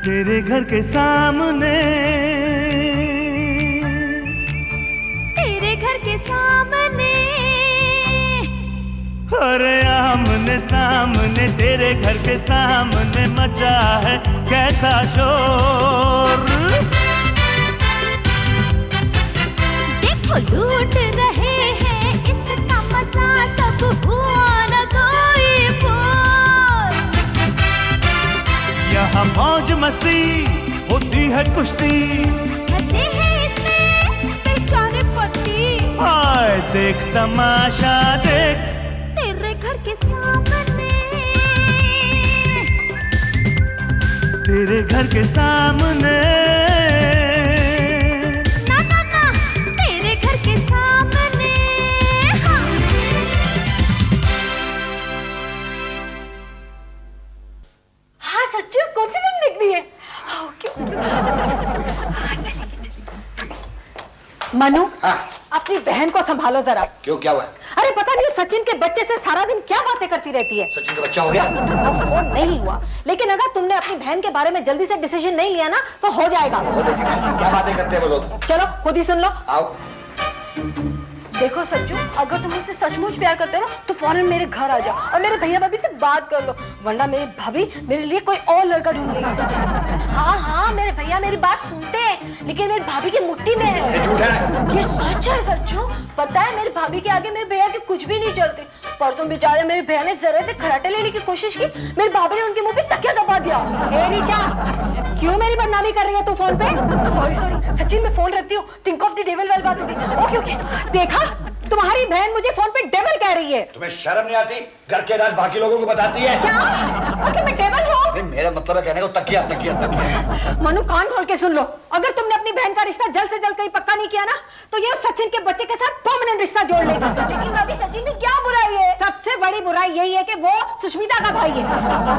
तेरे घर के सामने, तेरे घर के सामने, अरे आमने सामने तेरे घर के सामने मचा है कैसा शोर। देखो लूट रहे हैं इसका मजा, सब हुआ न कोई बोल। यहाँ मौज मस्ती होती है कुश्ती, हंसे हैं इसमें बेचारे पति। हाय देख तमाशा देख तेरे घर के सामने, तेरे घर के सामने, ना ना ना तेरे घर के सामने। हाँ। हाँ सच्ची कौन सी फिल्म देखनी है? मनु, अपनी बहन को संभालो जरा। क्यों, क्या हुआ? अरे पता नहीं सचिन के बच्चे से सारा दिन क्या बातें करती रहती है। सचिन का बच्चा हो गया? फोन नहीं हुआ, लेकिन अगर तुमने अपनी बहन के बारे में जल्दी से डिसीजन नहीं लिया ना तो हो जाएगा। लेकिन ऐसी क्या बातें करते हैं वो लोग? चलो खुद ही सुन लो। आओ। देखो सच्चू, अगर तुम मुझसे सचमुच प्यार करते हो ना तो फौरन मेरे घर आ जाओ और मेरे भैया भाभी से बात कर लो, वरना मेरी भाभी मेरे लिए कोई और लड़का ढूंढ लेगी। हाँ मेरे भैया मेरी बात सुनते हैं, लेकिन मेरी भाभी की मुट्ठी में है। ये झूठ है। ये सच है सच्चू। पता है मेरी भाभी के आगे मेरे भैया की कुछ भी नहीं चलती। परसों बेचारे मेरे भैया ने जरा से खराटे लेने की कोशिश की, मेरी भाभी ने उनके मुंह पे तकिया दबा दिया। ए रीचा, क्यों मेरी बदनामी कर रही है तू फोन पे? सॉरी सॉरी सचिन, मैं फोन रखती हूँ। थिंक ऑफ द डेविल वाली बात होगी। Okay okay. देखा, तुम्हारी बहन मुझे फोन पे डेविल कह रही है। तुम्हें शर्म नहीं आती? घर के राज बाकी लोगों को बताती है। क्या मतलब मैं डेविल हूँ? नहीं, मेरा मतलब है कहने को तकिया तकिया तकिया। मनु कान खोल के सुन लो, अगर तुमने अपनी बहन का रिश्ता जल्द से जल्द कहीं पक्का नहीं किया ना तो ये उस सचिन के बच्चे के साथ परमानेंट रिश्ता जोड़ लेगी। लेकिन भाभी सचिन में क्या बुराई है? सबसे बड़ी बुराई यही है कि वो सुष्मिता का भाई है। वो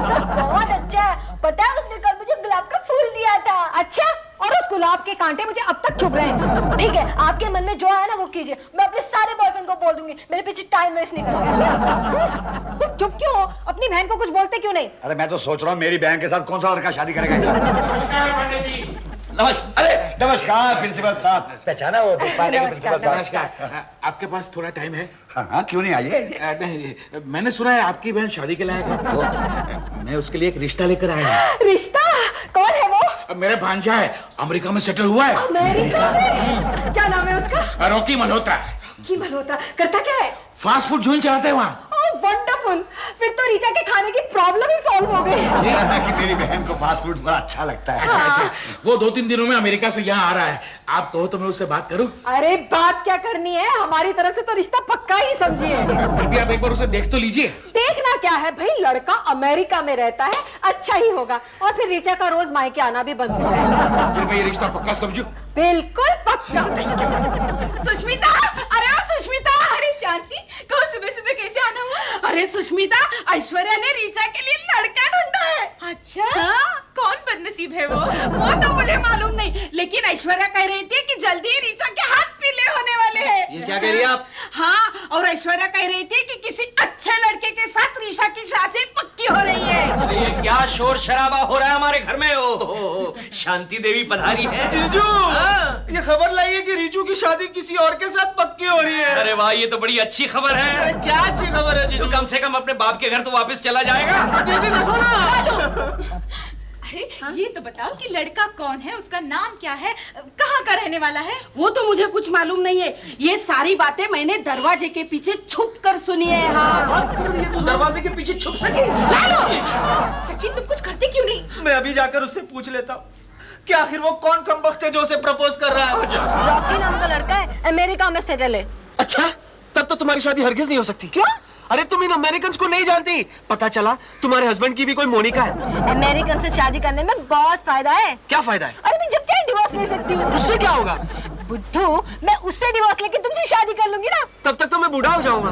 तो बहुत अच्छा है। पता है उसने कल मुझे गुलाब का फूल दिया था। अच्छा, और उस गुलाब के कांटे मुझे अब तक चुभ रहे हैं। ठीक है, आपके मन में जो आया ना वो कीजिए। मैं अपने सारे बॉयफ्रेंड को बोल दूंगी, मेरे पीछे टाइम वेस्ट नहीं करना। तुम चुप क्यों हो? अपनी बहन को कुछ बोलते क्यों नहीं? अरे मैं तो सोच रहा हूँ मेरी बहन के साथ कौन सा लड़का शादी करेगा। नमस्कार पंडित जी। अरे नमस्कार प्रिंसिपल साहब। पहचाना वो पांडे के प्रिंसिपल साहब? नमस्कार। आपके पास थोड़ा टाइम है? हाँ हाँ, क्यों नहीं, आइए। नहीं, मैंने सुना है आपकी बहन शादी के लायक है, तो मैं उसके लिए एक रिश्ता लेकर आया हूँ। रिश्ता? कौन है वो? मेरा भांजा है, अमेरिका में सेटल हुआ है। अमेरिका में? क्या नाम है उसका? रॉकी मल्होत्रा। की मल्होत्रा करता क्या है? फास्ट फूड जॉइंट चलाते हैं वहाँ। वंडरफुल, फिर तो रीचा के खाने की प्रॉब्लम ही सॉल्व हो गई। कि मेरी बहन को फास्ट फूड बड़ा अच्छा लगता है। अच्छा, वो 2-3 दिनों में अमेरिका से यहाँ आ रहा है। आप कहो तो मैं उससे बात करूं? अरे बात क्या करनी है, हमारी तरफ से तो रिश्ता पक्का ही समझिए। फिर भी आप एक बार उसे देख तो लीजिए। देखना क्या है भाई, लड़का अमेरिका में रहता है, अच्छा ही होगा। और फिर रीचा का रोज मायके आना भी बंद हो जाएगा। फिर मैं ये रिश्ता पक्का समझू? बिल्कुल पक्का। सुष्मिता, अरे ओ सुष्मिता, अरे शांति, कहो सुबह सुबह कैसे आना हुआ? अरे सुष्मिता, ऐश्वर्या ने रीचा के लिए लड़का ढूंढा है। अच्छा? हाँ, कौन बदनसीब है वो तो मुझे मालूम नहीं, लेकिन ऐश्वर्या कह रही थी कि जल्दी ही रीचा के हाथ पीले होने वाले हैं। ये क्या कह रही है आप? हाँ, और ऐश्वर्या कह रही थी कि किसी अच्छे लड़के के साथ रीचा की शादी पक्की हो रही है। अरे ये क्या शोर शराबा हो रहा है हमारे घर में? ओ, शांति देवी पधारी है। जीजू, ये खबर लाई है कि रीचू की शादी किसी और के साथ पक्की हो रही है। अरे वाह, ये तो बड़ी अच्छी खबर है। अरे क्या अच्छी खबर है जीजू? तो कम से कम अपने बाप के घर तो वापस चला जाएगा। दीदी देखो ना। अरे ये तो बताओ कि लड़का कौन है, उसका नाम क्या है, कहाँ का रहने वाला है? वो तो मुझे कुछ मालूम नहीं है। ये सारी बातें मैंने दरवाजे के पीछे छुप कर सुनी है। हाँ, तो दरवाजे के पीछे छुप सके? सचिन तुम कुछ करते क्यों नहीं? मैं अभी जाकर उससे पूछ लेता हूँ कि आखिर वो कौन कमबख्त है जो उसे प्रपोज कर रहा है। रॉकी नाम का लड़का है, अमेरिका में सेटल है। अच्छा, तब तो तुम्हारी शादी हरगिज नहीं हो सकती। क्यों? अरे तुम इन अमेरिकन को नहीं जानती। पता चला तुम्हारे हस्बैंड की भी कोई मोनिका है। अमेरिकन से शादी करने में बहुत फायदा है। क्या फायदा है? अरे मैं जब चाहे डिवोर्स ले सकती हूँ। उससे क्या होगा? बुद्धू, मैं उससे डिवोर्स लेके तुमसे शादी कर लूंगी ना। तब तक तो मैं बूढ़ा हो जाऊंगा।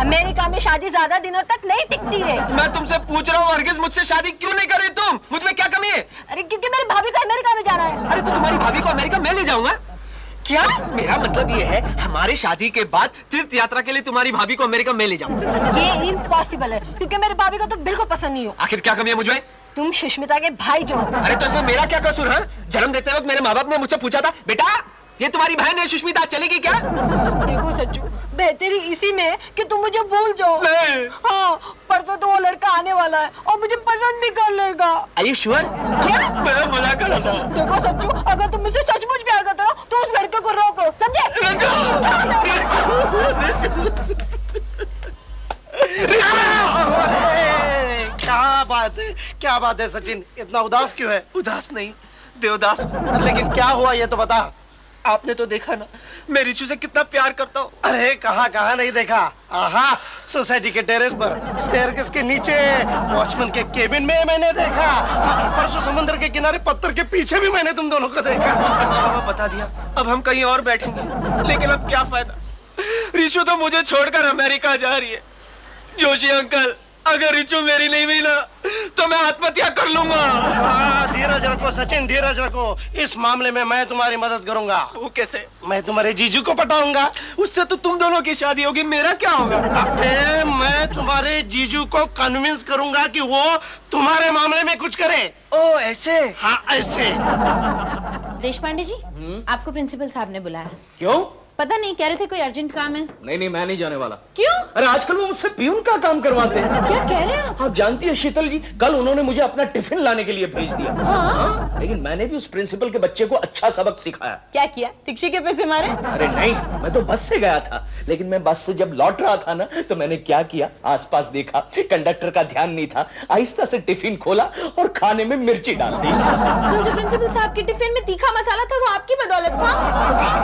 अमेरिका में शादी ज्यादा दिनों तक नहीं टिकती है। मैं तुमसे पूछ रहा हूँ, हरगिज मुझसे शादी क्यों नहीं कर रही तुम? मुझ में क्या कमी है? अरे क्योंकि मेरी भाभी को अमेरिका में जाना है। अरे तो तुम्हारी भाभी को अमेरिका मैं ले जाऊंगा। क्या? मेरा मतलब ये है, हमारी शादी के बाद तीर्थ यात्रा के लिए तुम्हारी भाभी को अमेरिका में ले जाऊंगा। ये इम्पॉसिबल है, क्योंकि मेरी भाभी को तो बिल्कुल पसंद नहीं हो। आखिर क्या कमी है मुझे? तुम सुष्मिता के भाई जो हो। अरे तो इसमें मेरा क्या कसूर है? जन्म देते वक्त मेरे माँ बाप ने मुझसे पूछा था, बेटा ये तुम्हारी बहन है सुष्मिता, चलेगी क्या? देखो सच्चू, बेहतरी इसी में है कि तुम मुझे भूल जाओ। नहीं। हाँ, परसों तो वो लड़का आने वाला है और मुझे पसंद भी कर लेगा। Are you sure? क्या? मैं मजाक कर रहा था। देखो सच्चू, अगर तुम मुझसे सचमुच प्यार करते हो तो उस लड़के को रोको, समझे? क्या बात है सचिन, इतना उदास क्यों है? उदास नहीं, देवदास। लेकिन क्या हुआ ये तो बता। आपने तो देखा ना मैं रिचू से कितना प्यार करता हूँ। अरे कहाँ नहीं देखा। आहा, सोसाइटी के टेरेस पर, स्टेयरकेस के नीचे, वॉचमैन के केबिन में मैंने देखा। परसों समुद्र के किनारे पत्थर के पीछे भी मैंने तुम दोनों को देखा। अच्छा हुआ बता दिया, अब हम कहीं और बैठेंगे। लेकिन अब क्या फायदा, रिचू तो मुझे छोड़कर अमेरिका जा रही है। जोशी अंकल, अगर रिचू मेरी नहीं हुई ना तो मैं आत्महत्या कर लूंगा। धीरज रखो सचिन, धीरज रखो। इस मामले में मैं तुम्हारी मदद करूंगा। वो कैसे? मैं तुम्हारे जीजू को पटाऊंगा। उससे तो तुम दोनों की शादी होगी, मेरा क्या होगा? अबे मैं तुम्हारे जीजू को कन्विंस करूंगा कि वो तुम्हारे मामले में कुछ करे। ओ ऐसे? हाँ ऐसे। देशपांडे जी, आपको प्रिंसिपल साहब ने बुलाया। क्यों? पता नहीं, कह रहे थे कोई अर्जेंट काम है। नहीं मैं नहीं जाने वाला। क्यों? अरे आजकल वो मुझसे पियून का काम करवाते हैं। क्या कह रहे हैं आप जानती है शीतल जी, कल उन्होंने मुझे अपना टिफिन लाने के लिए भेज दिया। हाँ? लेकिन मैंने भी उस प्रिंसिपल के बच्चे को अच्छा सबक सिखाया। क्या किया? रिक्शे के पैसे मारे? अरे नहीं, मैं तो बस से गया था। लेकिन मैं बस से जब लौट रहा था ना तो मैंने क्या किया, आसपास देखा, कंडक्टर का ध्यान नहीं था, आहिस्ता से टिफिन खोला और खाने में मिर्ची डाल दी। कल जो प्रिंसिपल साहब के टिफिन में तीखा मसाला था वो आपकी बदौलत था।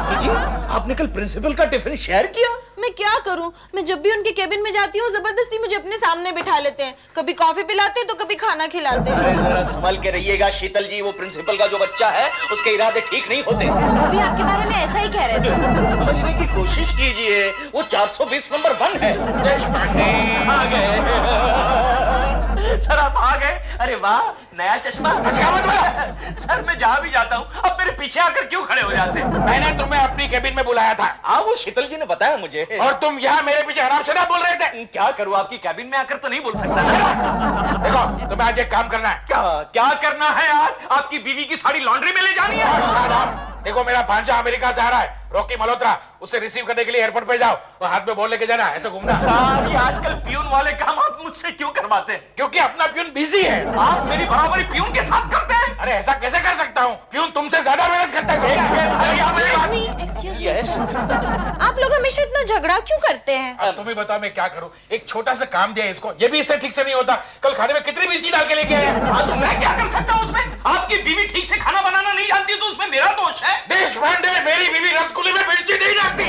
शीतल जी, आपने कल प्रिंसिपल का टिफिन शेयर किया? मैं क्या करूं, मैं जब भी उनके केबिन में जाती हूँ जबरदस्ती मुझे अपने सामने बिठा लेते हैं। कभी कॉफी पिलाते तो कभी खाना खिलाते। अरे जरा संभल के रहिएगा शीतल जी, वो प्रिंसिपल का जो बच्चा है उसके इरादे ठीक नहीं होते। वो भी आपके बारे में ऐसा ही कह रहे थे। समझने की कोशिश कीजिए, वो 420 नंबर 1 है। देशपांडे आ गए। सर आप आ गए? अरे वाह, नया चश्मा। सर मैं जहाँ भी जाता हूँ अब मेरे पीछे आकर क्यों खड़े हो जाते हैं? मैंने तुम्हें अपनी केबिन में बुलाया था। हाँ वो शीतल जी ने बताया मुझे। और तुम यहाँ मेरे पीछे आराम से ना बोल रहे थे। क्या करूँ, आपकी केबिन में आकर तो नहीं बोल सकता। देखो तुम्हें आज एक काम करना है। क्या करना है आज? आपकी बीवी की साड़ी लॉन्ड्री में ले जानी है? देखो मेरा भांजा अमेरिका से आ रहा है, रॉकी मल्होत्रा, उसे रिसीव करने के लिए एयरपोर्ट पे जाओ और हाथ में बोल लेके जाना, ऐसे घूमना। सर ये आजकल पियून वाले काम आप मुझसे क्यों करवाते हैं? क्योंकि अपना प्यून बिजी है। आप मेरी बराबरी पियून के साथ करते हैं? अरे ऐसा कैसे कर सकता हूँ, प्यून तुमसे ज्यादा मेहनत करता है। Excuse me, आप लोग हमेशा इतना झगड़ा क्यों करते हैं? तुम ही बताओ मैं क्या करूँ, एक छोटा सा काम दिया इसको, ये भी इससे ठीक से नहीं होता। कल खाने में कितनी मिर्ची डाल के लेके आया। तो मैं क्या कर सकता हूँ उसमें? आपकी बीवी ठीक से खाना बनाना नहीं जानती तो उसमें मेरा दोष है? देशपांडे, मेरी बीवी रसगुल्ले में मिर्ची नहीं डालती।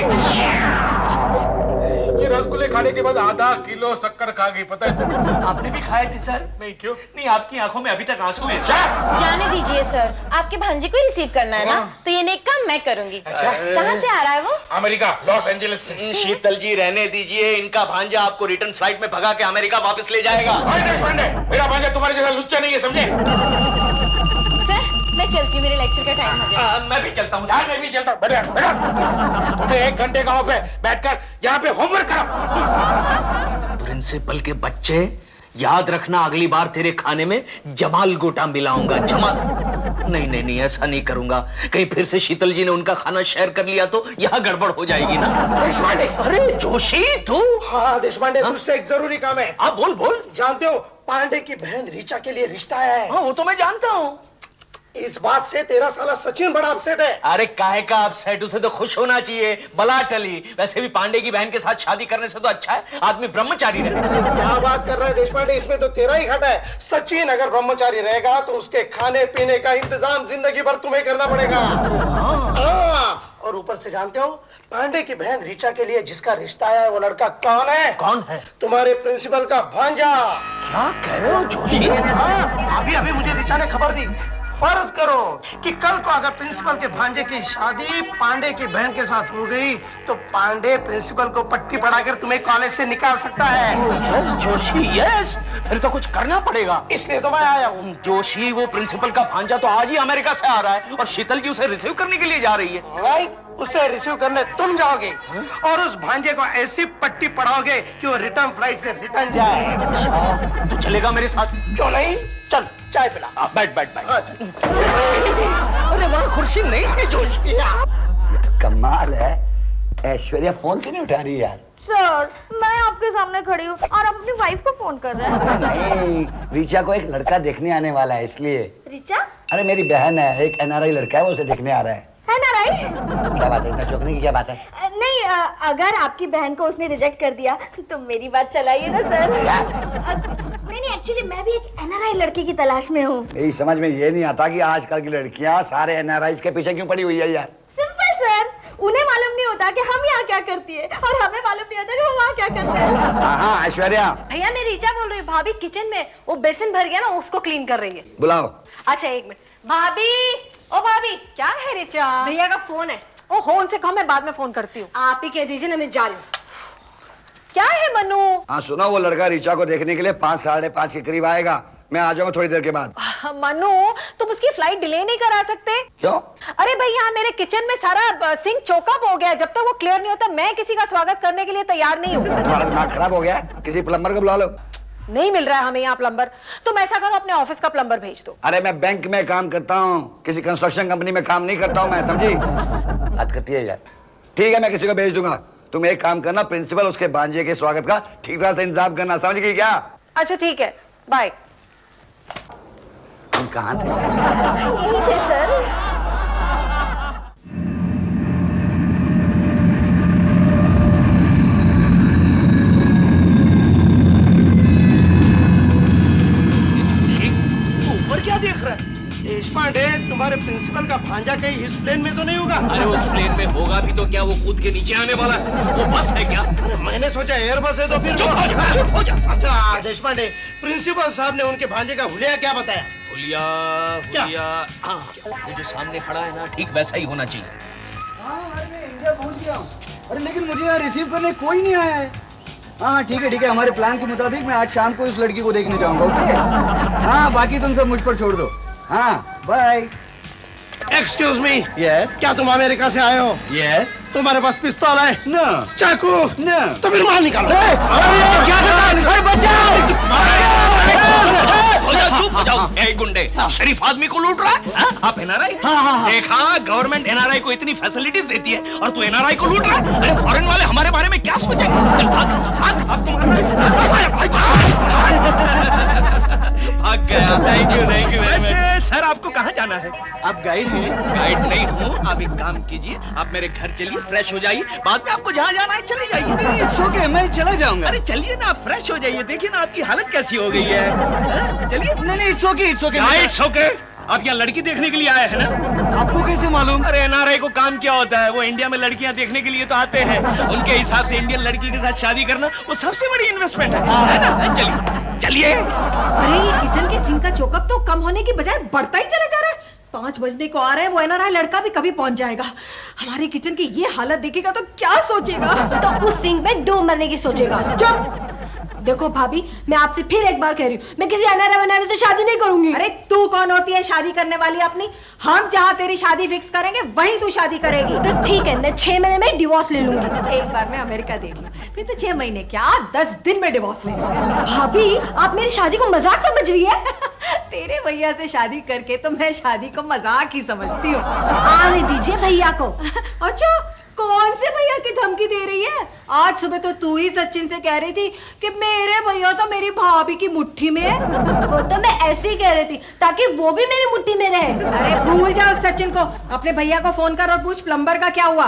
ये रसगुल्ले खाने के बाद आधा किलो शक्कर खा गई, पता है तुम्हें? आपने भी खाए थे सर? नहीं, क्यों? नहीं, आपकी आंखों में अभी तक आंसू है। जाने दीजिए सर, आपके भांजे को रिसीव करना है ना, तो ये नेक काम मैं करूंगी। कहाँ से आ रहा है वो? अमेरिका, लॉस एंजलिस से। शीतल जी रहने दीजिए, इनका भांजा आपको रिटर्न फ्लाइट में भगा के अमेरिका वापस ले जाएगा। देशपांडे, मेरा भांजा तुम्हारे जैसा लुच्चा नहीं है, समझे? सर मैं चलती हूँ, मेरे लेक्चर का टाइम हो गया। मैं भी चलता हूँ। मैं भी चलता हूँ। बैठो। तुम्हें 1 घंटे का ऑफ है, बैठकर यहाँ पे होमवर्क करो। प्रिंसिपल के बच्चे, याद रखना अगली बार तेरे खाने में जमाल गोटा मिलाऊंगा। जमाल नहीं ऐसा नहीं करूंगा। कहीं फिर से शीतल जी ने उनका खाना शेयर कर लिया तो यहाँ गड़बड़ हो जाएगी ना। देशपांडे। अरे जोशी तू? हाँ देशपांडे, तुझसे एक जरूरी काम है। आप बोल। जानते हो पांडे की बहन ऋचा के लिए रिश्ता है। हाँ वो तो मैं जानता हूँ। इस बात से तेरा साला सचिन बड़ा अपसेट है। अरे काहे का अपसेट, उसे तो खुश होना चाहिए, बला टली। वैसे भी पांडे की बहन के साथ शादी करने से तो अच्छा है आदमी ब्रह्मचारी रहे। क्या बात कर रहा है देशपांडे, इसमें तो तेरा ही घाटा है। सचिन अगर ब्रह्मचारी रहेगा तो उसके खाने पीने का इंतजाम जिंदगी भर तुम्हें करना पड़ेगा। हाँ, और ऊपर से जानते हो पांडे की बहन ऋचा के लिए जिसका रिश्ता है वो लड़का कौन है? कौन है? तुम्हारे प्रिंसिपल का भांजा। क्या कह रहे हो जोशी? हाँ, अभी मुझे ऋचा ने खबर दी। फर्ज करो कि कल को अगर प्रिंसिपल के भांजे की शादी पांडे की बहन के साथ हो गई तो पांडे प्रिंसिपल को पट्टी पढ़ाकर तुम्हें कॉलेज से निकाल सकता है। यस जोशी यस, फिर तो कुछ करना पड़ेगा। इसलिए तो मैं आया हूँ। जोशी वो प्रिंसिपल का भांजा तो आज ही अमेरिका से आ रहा है और शीतल जी उसे रिसीव करने के लिए जा रही है। राइट, उसे रिसीव करने तुम जाओगे और उस भांजे को ऐसी पट्टी पढ़ाओगे कि वो रिटर्न फ्लाइट से रिटर्न जाए। तो चलेगा मेरे साथ? क्यों नहीं, चल। चाय पिला। बैठ बैठ बैठ। हाँ, अरे वहाँ खुर्शी नहीं थी जोशी। कमाल है, ऐश्वर्या फोन क्यों नहीं उठा रही यार? सर मैं आपके सामने खड़ी हूँ और आप अपनी वाइफ को फोन कर रहे हैं। नहीं, रीचा को एक लड़का देखने आने वाला है इसलिए। रिचा? अरे मेरी बहन है, एक NRI लड़का है, वो उसे देखने आ रहा है। NRI? क्या बात है, इतना चौंकने की क्या बात है? नहीं अगर आपकी बहन को उसने रिजेक्ट कर दिया तो मेरी बात चलाइए ना सर। नहीं एक्चुअली मैं भी एक NRI लड़की की तलाश में हूँ। मेरी समझ में ये नहीं आता कि आजकल की लड़कियां सारे NRIs के पीछे क्यों पड़ी हुई है यार। सिंपल सर, उन्हें मालूम नहीं होता कि हम यहाँ क्या करती है और हमें मालूम नहीं होता कि वो वहाँ क्या करते हैं। हाँ ऐश्वर्या। भैया मैं रीचा बोल रही हूँ। भाभी किचन में वो बेसिन भर गया ना, उसको क्लीन कर रही है। बुलाओ। अच्छा एक मिनट। भाभी, ओ भाभी। क्या है रिचा? भैया का फोन है। ओहो, उनसे कहो मैं बाद में फोन करती हूँ। आप ही कह दीजिए ना, मैं जा रही हूँ। क्या है मनु? हाँ सुनो, वो लड़का रीचा को देखने के लिए 5 साढ़े 5 के करीब आएगा। मैं आ जाऊंगा थोड़ी देर के बाद। मनु तुम उसकी फ्लाइट डिले नहीं करा सकते? क्यों? अरे भाई यहाँ मेरे किचन में सारा सिंक चोकअप हो गया है। जब तक वो क्लियर नहीं होता मैं किसी का स्वागत करने के लिए तैयार नहीं हूँ। तुम्हारा दिमाग खराब हो गया, किसी प्लम्बर को बुला लो। नहीं मिल रहा है हमें यहाँ प्लम्बर। तुम ऐसा करो अपने ऑफिस का प्लम्बर भेज दो। अरे मैं बैंक में काम करता हूँ, किसी कंस्ट्रक्शन कंपनी में काम नहीं करता हूँ मैं, समझी? बात करती है यार। ठीक है मैं किसी को भेज दूंगा। तुम एक काम करना, प्रिंसिपल उसके भांजे के स्वागत का ठीक तरह से इंतजाम करना, समझ गई क्या? अच्छा ठीक है, बाय। तुम कहाँ थे? यही थे सर। ऊपर क्या देख रहा है? देशपांडे, तुम्हारे प्रिंसिपल का भांजा कहीं इस प्लेन में तो नहीं होगा? अरे उस प्लेन में होगा भी तो क्या वो कूद के नीचे आने वाला है? वो बस है क्या? अरे मैंने सोचा एयर बस है तो फिर चुप हो जा, चुप हो जा। अच्छा देशपांडे, प्रिंसिपल साहब ने उनके भांजे का हुलिया क्या बताया? हुलिया, क्या? हुलिया, हाँ, वो जो सामने खड़ा है ना, ठीक वैसा ही होना चाहिए। हाँ मैं इंडिया पहुंच गया हूँ। अरे लेकिन मुझे यहाँ रिसीव करने कोई नहीं आया है। हाँ ठीक है, हमारे प्लान के मुताबिक मैं आज शाम को इस लड़की को देखने जाऊंगा। ओके हाँ, बाकी तुम सब मुझ पर छोड़ दो। हाँ बाय। Excuse me. यस। क्या तुम अमेरिका से आए हो? यस। तुम्हारे पास पिस्तौल है? नो। चाकू? नो। तो फिर माल निकालो। क्या कर रहा है? बचाओ! चुप हो जाओ। ए गुंडे, शरीफ आदमी को लूट रहा है? हाँ? आप NRI? हाँ। देखा, गवर्नमेंट NRI को इतनी फैसिलिटीज देती है और तू NRI को लूट रहा है? अरे फॉरेन वाले हमारे बारे में क्या सोचेंगे? चल भाग, आपको मारना है। भाग गया। Thank you. वैसे सर आपको कहाँ जाना है? आप गाइड हैं? गाइड नहीं हूँ। आप एक काम कीजिए, आप मेरे घर चलिए, फ्रेश हो जाइए, बाद में आपको जहाँ जाना है चले जाइए। नहीं इट्स ओके, मैं चला जाऊंगा। अरे चलिए ना, फ्रेश हो जाइए। देखिए ना आपकी हालत कैसी हो गई है। हाँ? चलिए। नहीं इट्स ओके। It's okay. आप यहाँ लड़की देखने के लिए आए हैं ना? आपको कैसे मालूम? अरे NRI को काम क्या होता है? वो इंडिया में लड़कियां देखने के लिए तो आते हैं। उनके हिसाब से इंडियन लड़की के साथ शादी करना वो सबसे बड़ी इन्वेस्टमेंट है ना? चलिए। अरे ये किचन के सिंक का चोकअप तो कम होने की बजाय बढ़ता ही चला जा रहा है। 5 बजने को आ रहे हैं, वो NRI लड़का भी कभी पहुंच जाएगा। हमारे किचन की ये हालत देखेगा तो क्या सोचेगा? तो उस सिंक में डूब मरने की सोचेगा। चुप। देखो भाभी, मैं आपसे फिर एक बार कह रही हूँ, मैं किसी NRI से शादी नहीं करूंगी। अरे तू कौन होती है शादी करने वाली अपनी? हम जहाँ तेरी शादी फिक्स करेंगे वहीं तू शादी करेगी। तो ठीक है, मैं 6 महीने में डिवोर्स ले लूंगी। एक बार मैं अमेरिका देख लूं, फिर तो 6 महीने क्या 10 दिन में डिवोर्स ले लूंगी। भाभी आप मेरी शादी को मजाक समझ रही है? तेरे भैया से शादी करके तो मैं शादी को मजाक ही समझती हूँ। आने दीजिए भैया को। अच्छा, कौन से भैया की धमकी दे रही है? आज सुबह तो तू ही सचिन से कह रही थी कि मेरे भैया तो मेरी भाभी की मुट्ठी में है। वो तो मैं ऐसे ही कह रही थी ताकि वो भी मेरी मुट्ठी में रहे। अरे भूल जाओ सचिन को, अपने भैया को फोन कर और पूछ प्लम्बर का क्या हुआ।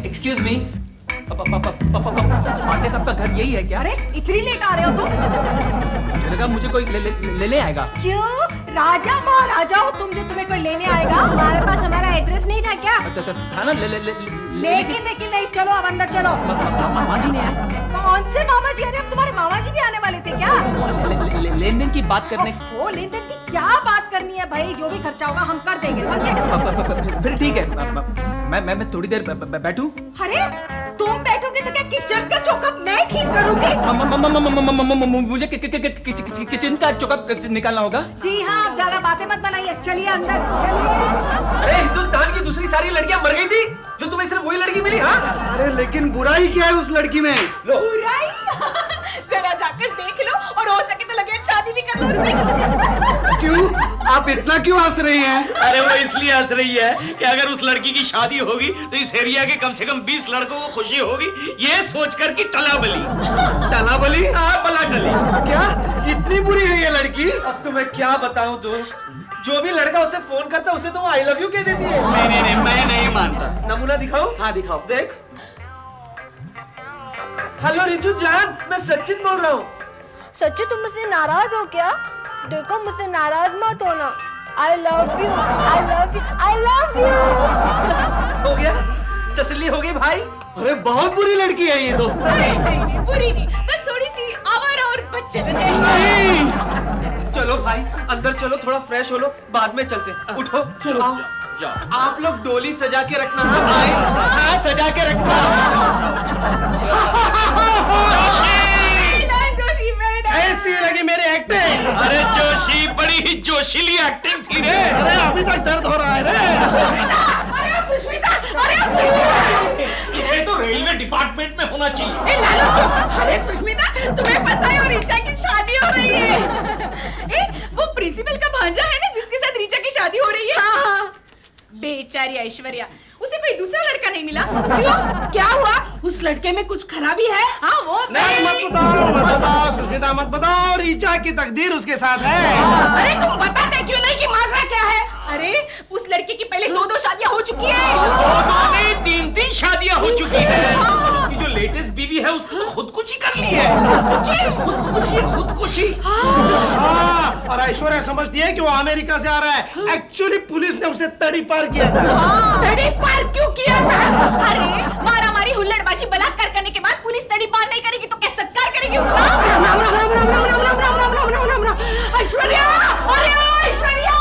एक्सक्यूज मी, पांडे साहब का घर यही है क्या? अरे इतनी लेट आ रहे हो तुम? मुझे लगा मुझे कोई ले आएगा। क्यों? राजा महाराजा हो तुम जो तुम्हें कोई लेने आएगा? हमारे पास हमारा एड्रेस नहीं था क्या? था ना। लेकिन नहीं, चलो अब अंदर चलो। मामा जी ने आए। कौन से मामा जी? अरे अब तुम्हारे मामा जी भी आने वाले थे क्या? लेन देन की बात करने। वो लेन देन की क्या बात करनी है भाई? जो भी खर्चा होगा हम कर देंगे, समझे? फिर ठीक है, मैं थोड़ी देर बैठूं? अरे तुम बैठोगे तो क्या किचन का चौकअप मैं ठीक करूंगी? मुझे किचन का चौकअप निकालना होगा। जी हाँ, अब ज्यादा बातें मत बनाइए, चलिए अंदर चलिए। अरे हिंदुस्तान की दूसरी सारी लड़कियां मर गई थी, जो तुम्हें सिर्फ वही लड़की मिली। हाँ अरे लेकिन बुराई क्या है उस लड़की में? बुराई? जरा जाकर देख लो और हो सके तो लगे शादी शादी भी कर लो उससे। क्यों? आप इतना क्यों हंस रही हैं? अरे वो इसलिए हंस रही है कि अगर उस लड़की की शादी होगी तो इस एरिया के कम से कम 20 लड़कों को खुशी होगी, ये सोचकर कि टला बली। टला बली? हाँ, बला टली। क्या इतनी बुरी है ये लड़की? अब तो मैं क्या बताऊं दोस्त, जो भी लड़का उसे फोन करता है उसे तो आई लव यू कह देती है। नहीं, मैं नहीं मानता। नमूना दिखाओ। हाँ दिखाओ। देख। हेलो रिचू जान, मैं सचिन बोल रहा हूँ। सच्ची तुम मुझसे नाराज हो क्या? देखो मुझसे नाराज मत होना। I love you, I love you, I love you. हो गया? तसल्ली हो गई भाई? अरे बहुत बुरी लड़की है ये तो। नहीं, बुरी नहीं, बस थोड़ी सी आवारा और बच्चन है। चलो भाई अंदर चलो, थोड़ा फ्रेश हो लो, बाद में चलते हैं। उठो चलो। आओ। आप लोग डोली सजा के रखना। हाँ भाई, हाँ सजा के रखना। ऐसी लगी मेरी एक्टिंग। अरे जोशी, बड़ी ही जोशीली एक्टिंग थी रे। अरे अभी तक दर्द हो रहा है रे। अरे सुष्मिता, अरे सुष्मिता, इसे तो रेलवे डिपार्टमेंट में होना चाहिए। ए लालो चुप। अरे सुष्मिता, तुम्हें पता है और रीचा की शादी हो रही है। ए वो प्रिंसिपल का भांजा है ना जिसके साथ रीचा की शादी हो रही है। हाँ। बेचारी ऐश्वर्या, उसे कोई दूसरा लड़का नहीं मिला। क्यों? क्या हुआ? उस लड़के में कुछ खराबी है? हाँ वो नहीं, मत बताओ सुष्मिता, मत बताओ। रीचा की तकदीर उसके साथ है। अरे तुम बताते क्यों नहीं कि माजरा क्या है? अरे उस लड़के की पहले 2 शादियां हो चुकी है। 2 नहीं 3 शादियां हो चुकी है। उसकी जो लेटेस्ट बीवी है उसने तो खुदकुशी कर ली है। खुदकुशी। हाँ, और ऐश्वर्या समझती है कि वो अमेरिका से आ रहा है। एक्चुअली पुलिस ने उसे तड़ी पार किया था। तड़ी पार क्यों किया था? अरे मारामारी हुल्लड़बाजी बलात्कार करने के बाद पुलिस तड़ी पार नहीं करेगी तो क्या सत्कार करेगी उसका? राम राम राम राम राम राम राम राम राम राम राम राम राम। ऐश्वर्या, अरे ऐश्वर्या,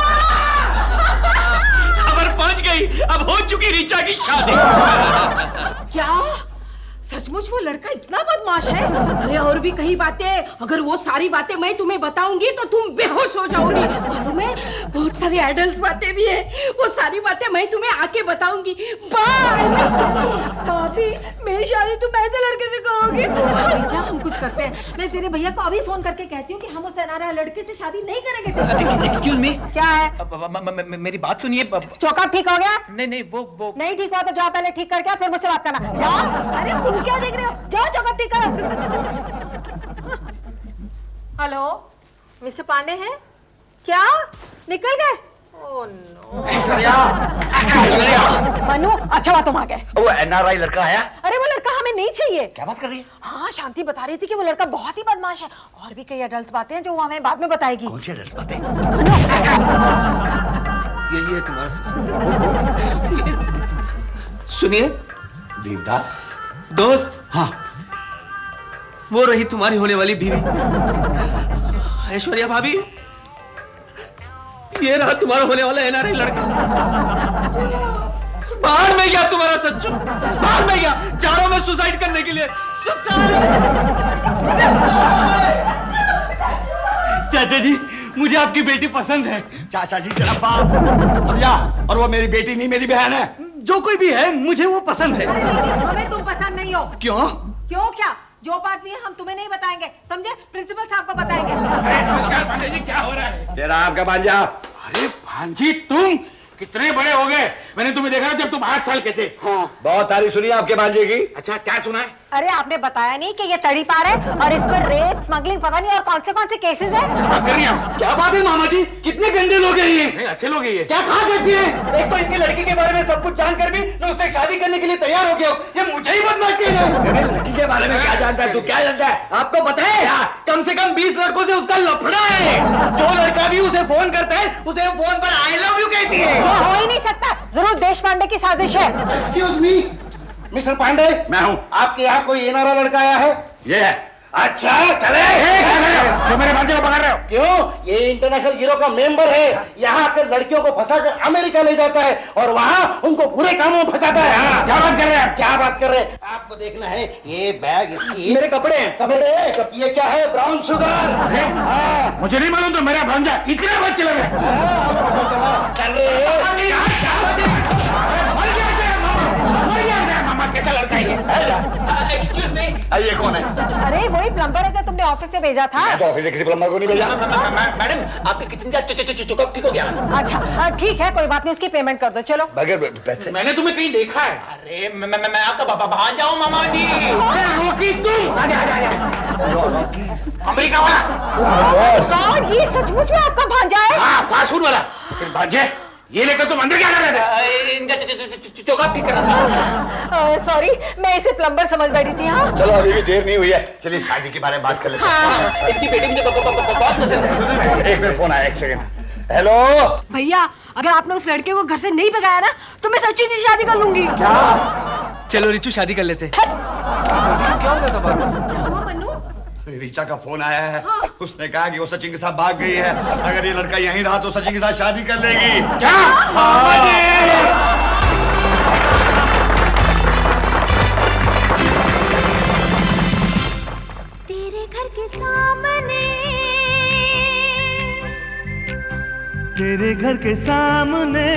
खबर पहुंच गई, अब हो चुकी रीचा की शादी। क्या सचमुच वो लड़का इतना बदमाश है? अरे और भी कई बातें, अगर वो सारी बातें मैं तुम्हें बताऊंगी तो तुम बेहोश हो जाओगी। मालूम है बहुत सारी एडल्ट बातें भी है, वो सारी बातें मैं तुम्हें आके बताऊंगी। बाय। भाभी मेरी शादी तुम ऐसे लड़के से करोगी? रीचा हम कुछ करते हैं, मैं तेरे भैया को अभी फोन करके कहती हूँ कि हम उस एनआरआई लड़के से शादी नहीं करेंगे। एक्सक्यूज मी, क्या है? मेरी बात सुनिए। चौका ठीक हो गया? नहीं वो नहीं ठीक हुआ तो जाओ पहले ठीक करके फिर मुझसे बात करना। जाओ। अरे तुम क्या देख रहे हो? जाओ चौकप ठीक करो। हेलो मिस्टर पांडे हैं क्या? निकल गए? Oh no. ऐश्वर्या, मनु अच्छा हुआ तुम आ गए। वो एनआरआई लड़का आया? अरे वो लड़का हमें नहीं चाहिए। क्या बात कर रही है? हाँ शांति बता रही थी कि वो लड़का बहुत ही बदमाश है और भी कई एडल्ट बातें हैं जो वो हमें बाद में बताएगी। कौन सी एडल्ट बातें? यही है तुम्हारा ससुर। सुनिए देवदास दोस्त। हाँ, वो रही तुम्हारी होने वाली बीवी ऐश्वर्या भाभी। ये रहा तुम्हारा होने वाला एनआरआई लड़का। बाहर में गया तुम्हारा सच्चू, बाहर में गया चारों में सुसाइड करने के लिए। चाचा जी मुझे आपकी बेटी पसंद है। चाचा जी तेरा बाप समझा, और वो मेरी बेटी नहीं मेरी बहन है। जो कोई भी है मुझे वो पसंद है। लेकिन हमें तुम पसंद नहीं हो। क्यों? क्यों क्या? जो बात भी है हम तुम्हें नहीं बताएंगे, समझे? प्रिंसिपल साहब को बताएंगे। नमस्कार पांडे जी, क्या हो रहा है? तेरा आपका भांजा। अरे भांजी तुम कितने बड़े हो गए? मैंने तुम्हें देखा जब तुम 8 साल के थे। हाँ, बहुत तारीफ सुनी आपके भांजे की। अच्छा क्या सुना है? अरे आपने बताया नहीं कि ये तड़ी पार है और इस पर रेप स्मगलिंग पता नहीं और कौन से केसेस है। बात कर रही हैं? क्या बात है मामा जी, कितने गंदे लोग हैं ये। नहीं अच्छे लोग हैं ये। क्या कहा करती है? एक तो इनकी लड़की के बारे में सब कुछ जानकर भी मैं उससे शादी करने के लिए तैयार हो गया हूँ। ये मुझे ही बदमाश कह रहे हैं। लड़की के बारे में क्या जानता है तू? क्या जानता है? आपको पता है कम से कम 20 लड़कों से उसका लफड़ा है। जो लड़का भी उसे फोन करता है उसे फोन पर आई लव यू कहती है। हो ही नहीं सकता, जरूर देश पांडे की साजिश है। एक्सक्यूज मी मिस्टर पांडे, मैं हूँ। आपके यहाँ कोई एनआरआई लड़का आया है? ये है। अच्छा चले। जो मेरे भांजे को पकड़ रहे हो? क्यों? ये इंटरनेशनल हीरो का मेंबर है। यहाँ आकर लड़कियों को फंसाकर अमेरिका ले जाता है और वहाँ उनको बुरे कामों में फंसाता है। हाँ, क्या बात कर रहे हैं? क्या बात कर रहे हैं? आपको देखना है ये बैग इसकी। मेरे कपड़े हैं। कपड़े? ये क्या है? Brown sugar. हाँ, मुझे नहीं मालूम तो मेरा भांजा इतने बच चले गए। पता चला। मामा कैसा लड़का है ये? एक्सक्यूज मी, अरे ये कौन है? अरे वही प्लम्बर है जो तुमने ऑफिस से भेजा था। मैं तो ऑफिस से किसी प्लम्बर को नहीं भेजा। मैडम आपके किचन का चुकअप ठीक हो गया? अच्छा ठीक है, कोई बात नहीं, उसकी पेमेंट कर दो। चलो। बगैर पैसे? मैंने तुम्हें कहीं देखा है। अरे मैं आपका भांजा हूं मामा जी। रॉकी तुम अमेरिका वाला। गॉड, ये सचमुच में आपका भांजा है? हाँ, फास्ट फूड वाला। भांजे, ये लेकर तुम अंदर क्या कर रहे थे? इनका चुकअप ठीक कर रहा था। सॉरी, मैं इसे प्लम्बर समझ बैठी थी। हाँ चलो, अभी भी देर नहीं हुई है, चलिए शादी के बारे में बात कर लेते हैं। इनकी बेटी मुझे बहुत पसंद है। एक मिनट, फोन आया, एक सेकंड। हेलो भैया, अगर आपने उस लड़के को घर से नहीं भगाया ना तो मैं सच्ची से शादी कर लूंगी। क्या? चलो रिचू शादी कर लेते। क्या हो गया था बाबा? रीचा का फोन आया है। उसने कहा कि वो सचिन के साथ भाग गई है। अगर ये लड़का यहीं रहा तो सचिन के साथ शादी कर लेगी। क्या? तेरे घर के सामने, तेरे घर के सामने